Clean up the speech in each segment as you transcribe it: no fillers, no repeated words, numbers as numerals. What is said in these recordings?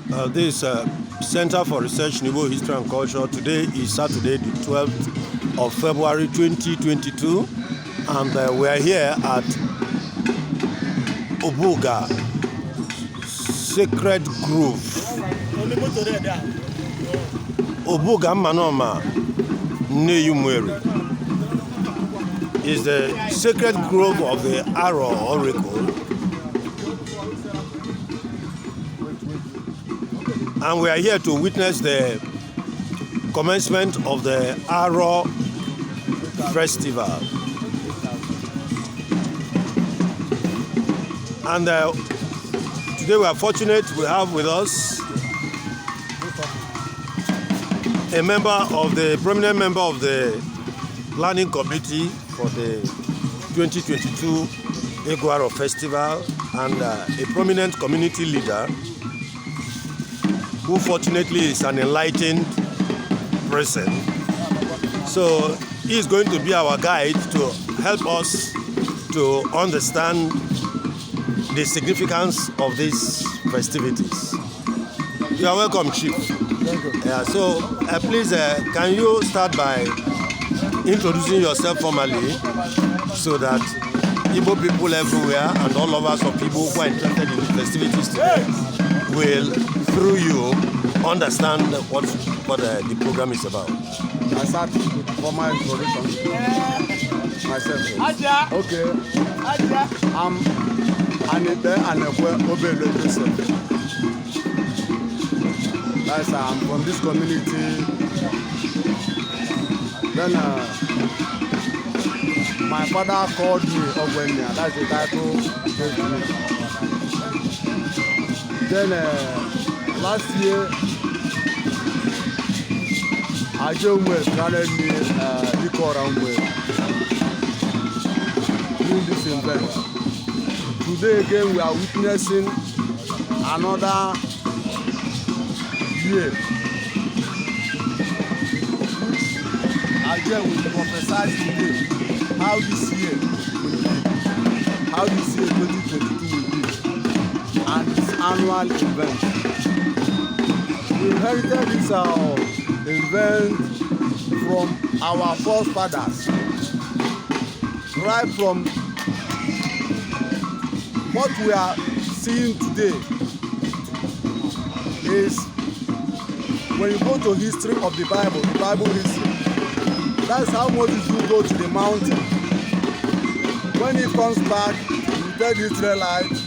This Center for Research in Igbo History and Culture. Today is Saturday, the 12th of February 2022, and we are here at Obuga Sacred Grove. Obuga Manoma Nneyi Umueri is the sacred grove of the ARO Oracle. And we are here to witness the commencement of the ARO festival. And today we are fortunate we have with us a prominent member of the planning committee for the 2022 ARO festival, and a prominent community leader who fortunately is an enlightened person. So he is going to be our guide to help us to understand the significance of these festivities. You are welcome, Chief. Thank you. Yeah, so please, can you start by introducing yourself formally so that Igbo people everywhere and all lovers of people who are interested in the festivities today will, through you, understand what the program is about. I start with formal introduction. Myself. Okay. I'm Anekwe Obaelue. I'm from this community. Then my father called me Obaelue. That's the title. Then last year, IGU granted me doing this event. Today again, we are witnessing another year. Again, we prophesy today how this year will be, how this year 2022 will be, and this annual event. We inherited this event from our forefathers, right from what we are seeing today is when you go to history of the Bible history, that's how Moses will go to the mountain. When he comes back, he tell the Israelites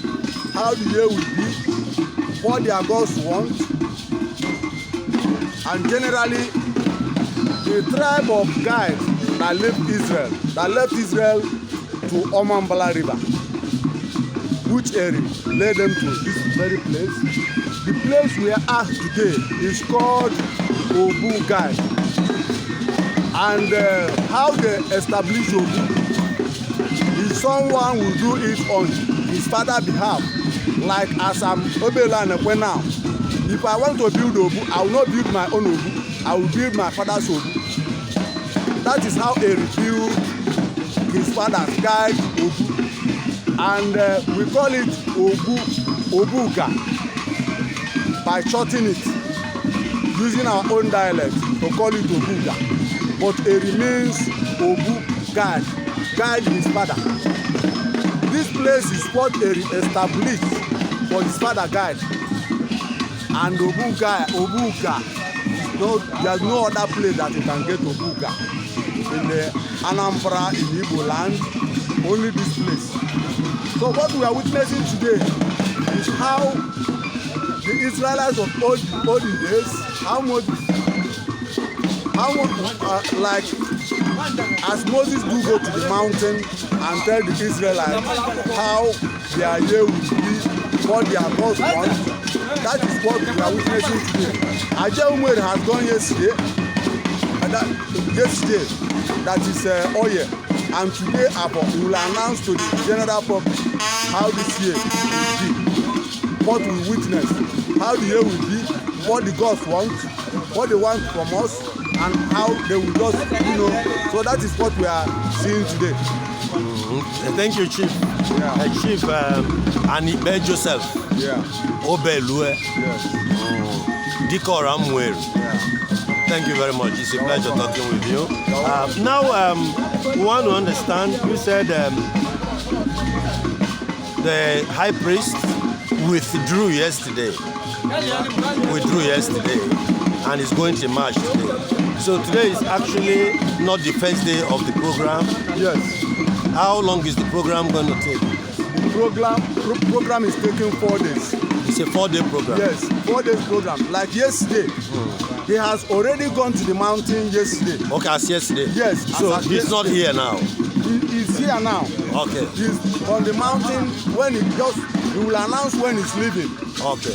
how the year will be, what their gods want, and generally the tribe of Gad that left Israel to Omambala River, which area led them to this very place. The place we are at today is called Obuga, and how they establish Obu is someone will do it on his father's behalf, like as I'm Obaelue now. If I want to build Obu, I will not build my own Obu, I will build my father's Obu. That is how he revealed his father's guide Obu, and we call it Obuga by shortening it, using our own dialect to call it Obuga, but it remains Obu guide his father. This place is what he established for his father guide, and Obuga, there's no other place that you can get Obuga in the Anambra, in Igbo land, only this place. So what we are witnessing today is how the Israelites of olden days, like as Moses do go to the mountain and tell the Israelites how their year will be, what their gods want. That is what we are witnessing today. Umueri has gone yesterday, that is Oye, and today we will announce to the general public how this year will be, what we witness, how the year will be, what the gods want, what they want from us, and how they will just, So that is what we are seeing today. Thank you, Chief. Chief Anekwe Joseph. Yeah. Obaelue. Yes. Umueri. Yeah. Thank you very much. It's a pleasure talking with you. Now, we want to understand, you said the high priest withdrew yesterday, and is going to march today. So today is actually not the first day of the program. Yes. How long is the program going to take? The program is taking 4 days. It's a 4-day program. Yes, 4 days program. Like yesterday, he has already gone to the mountain yesterday. Okay, as yesterday. Yes. So he's not here now. He's here now. Okay. He's on the mountain. When he will announce when he's leaving. Okay.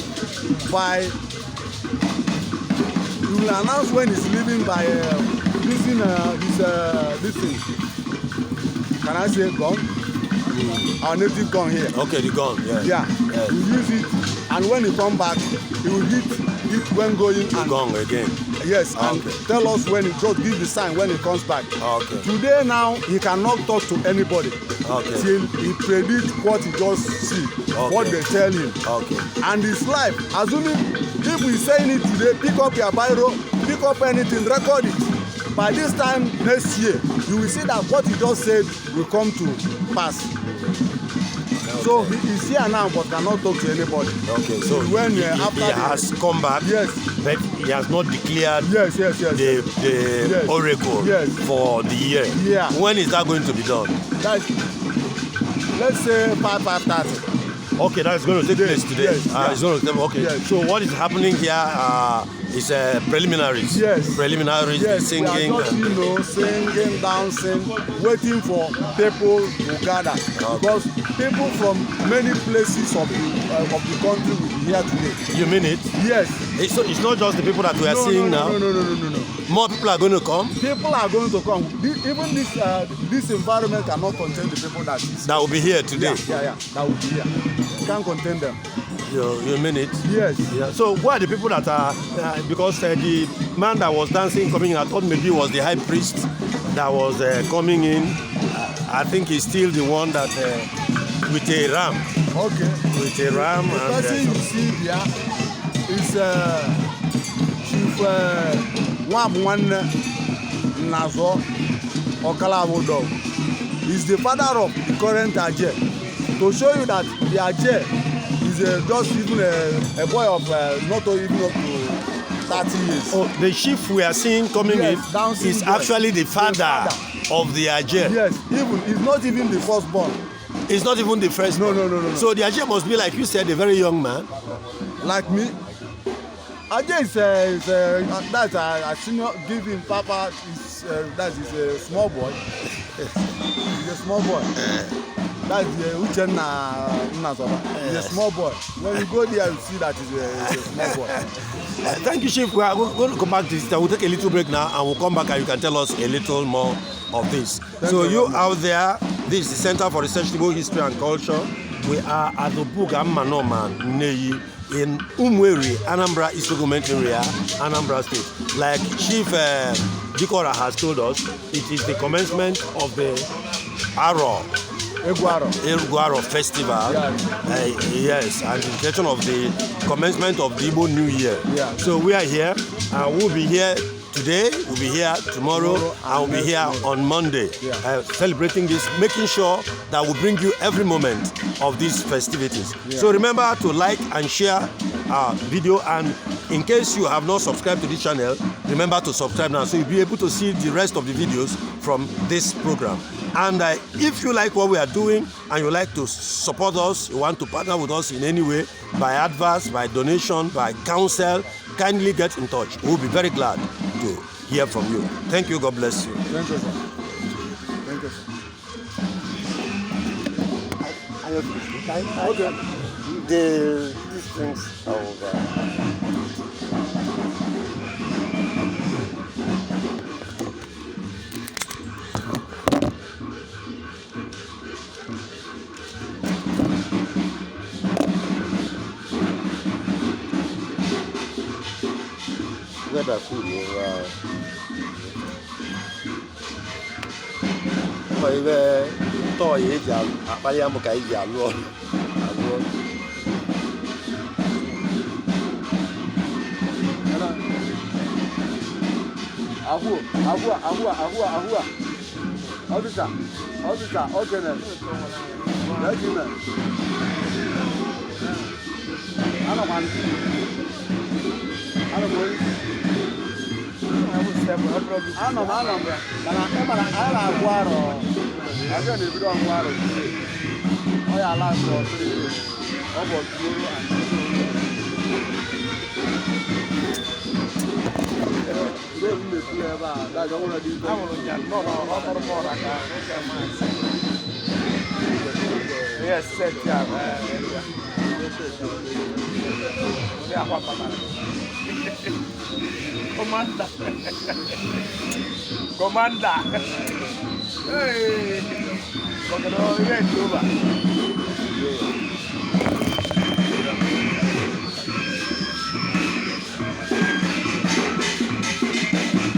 He will announce when he's leaving by using this thing. Can I say gun? Our native gun here. Okay, the gun. Yeah. Yeah. Yes. He will use it, and when he come back, he will hit when going. The gun again. Yes, and tell us when he just give the sign when he comes back. Okay. Today now he cannot talk to anybody. Okay. Till he predict what he just see, what they tell him. Okay. And his life, assuming if we saying it today, pick up your biro, pick up anything, record it. By this time next year, you will see that what he just said will come to pass. Okay. So he is here now but cannot talk to anybody. Okay, so when he after has come back, yes, but he has not declared the oracle for the year. Yeah. When is that going to be done? That's, let's say 5:30. Okay, that's going to take place today. Yes, It's going to take, okay. Yes. So what is happening here is preliminaries. Yes. Preliminaries, yes, singing. We are just, singing, dancing, waiting for people to gather. Okay. Because people from many places of the country will be here today. You mean it? Yes. It's not just the people that we are seeing now? No. More people are going to come? People are going to come. Even this environment cannot contain the people that will be here today? Yeah. That will be here. You can't contain them. You mean it? Yes. Yeah. So who are the people that are, because the man that was dancing coming in, I thought maybe it was the high priest that was coming in. I think he's still the one that, with a ram. Okay. With a ram. The person you see there is Chief Wamwan Nazo Okalawodo. He's the father of the current Ajay. To show you that the Ajay is just even a boy of not even up to 30 years. Oh, the chief we are seeing coming in is actually the father of the Ajay. Yes, he's not even the firstborn. He's not even the first. No. So the Ajay must be, like you said, a very young man. Like me. Ajay is that's a senior. Give him Papa. That is a small boy. He's a small boy. That's Uchenna Nazoba. He's a small boy. When you go there, you see that he's a small boy. Thank you, Chief. We are going to come back to this. We'll take a little break now, and we'll come back and you can tell us a little more of this. So you out there, this is the Center for Research Igbo History and Culture. We are at the Manoma Nneyi in Umueri, Anambra East Government Area, Anambra State. Like Chief Jikora has told us, it is the commencement of the ARO. Eguaro Festival. Yes, and the intention of the commencement of the Igbo New Year. Yeah. So we are here, and we'll be here today, we'll be here tomorrow, and we'll be here on Monday, celebrating this, making sure that we bring you every moment of these festivities. Yeah. So remember to like and share our video, and in case you have not subscribed to this channel, remember to subscribe now so you'll be able to see the rest of the videos from this program. And if you like what we are doing and you like to support us, you want to partner with us in any way, by adverts, by donation, by counsel, kindly get in touch. We'll be very glad to hear from you. Thank you. God bless you. Thank you, sir. Thank you, sir. Okay. These things are over. Weather food, wow. ntọọ ya eji akpali amụ ka eji alụ ọrụ. Ahua. Officer, ordinary. Regiment. Yes, set Commander. Hey,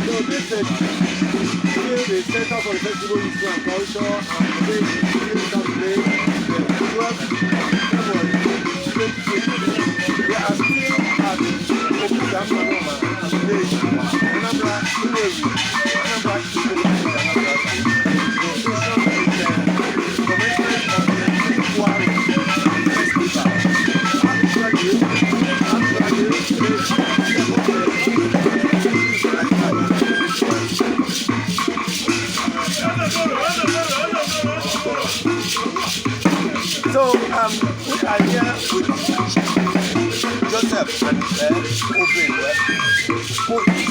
so this is the Center for the Festival History and Culture and the February. We are still at Nneyi, Anambra, Umueri, Anambra, so we are here with Joseph and Obaelue, who is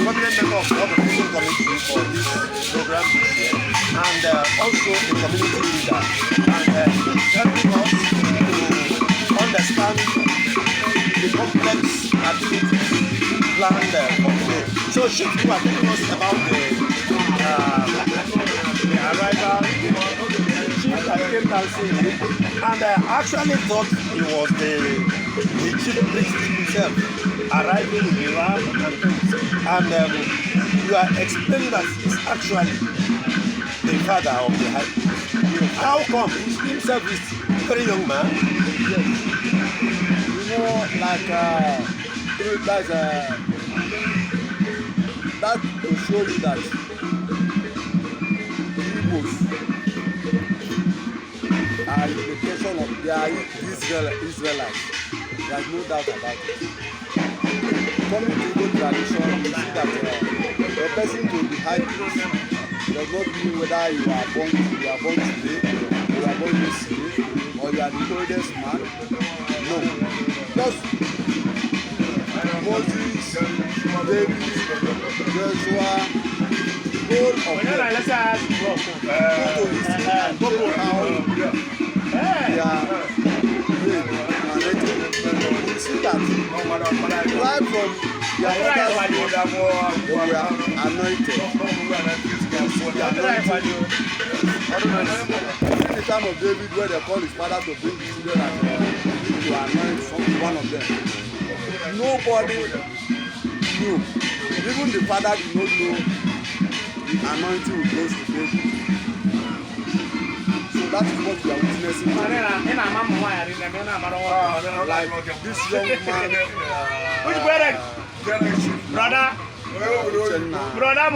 prominent member of the organizing committee for this program this year, and also a community leader, and he's helping us to understand the complex activities planned for today. So Chief, you are telling us about the arrival. I came down saying, and I actually thought it was the chief priest himself arriving in Iran and you are explaining that he's actually the father of the high priest. How come? He himself is a very young man. Yes. You know, like that will show you that Igbos are in the question of their Israelites. There's no doubt about it. Coming to Igbo tradition, you see that a person to be high priest does not mean whether you are born today, you are born yesterday, or you are the oldest man. No. Just Moses, David, Joshua, all of them. Go to history and go how they are great and ready. You see that right from their fathers they were anointed. During the time of David, where they called his father to bring the children and to anoint one of them, nobody knew. Even the father did not know the anointing will close to David. So that is what we are witnessing today. Like this young man, brother,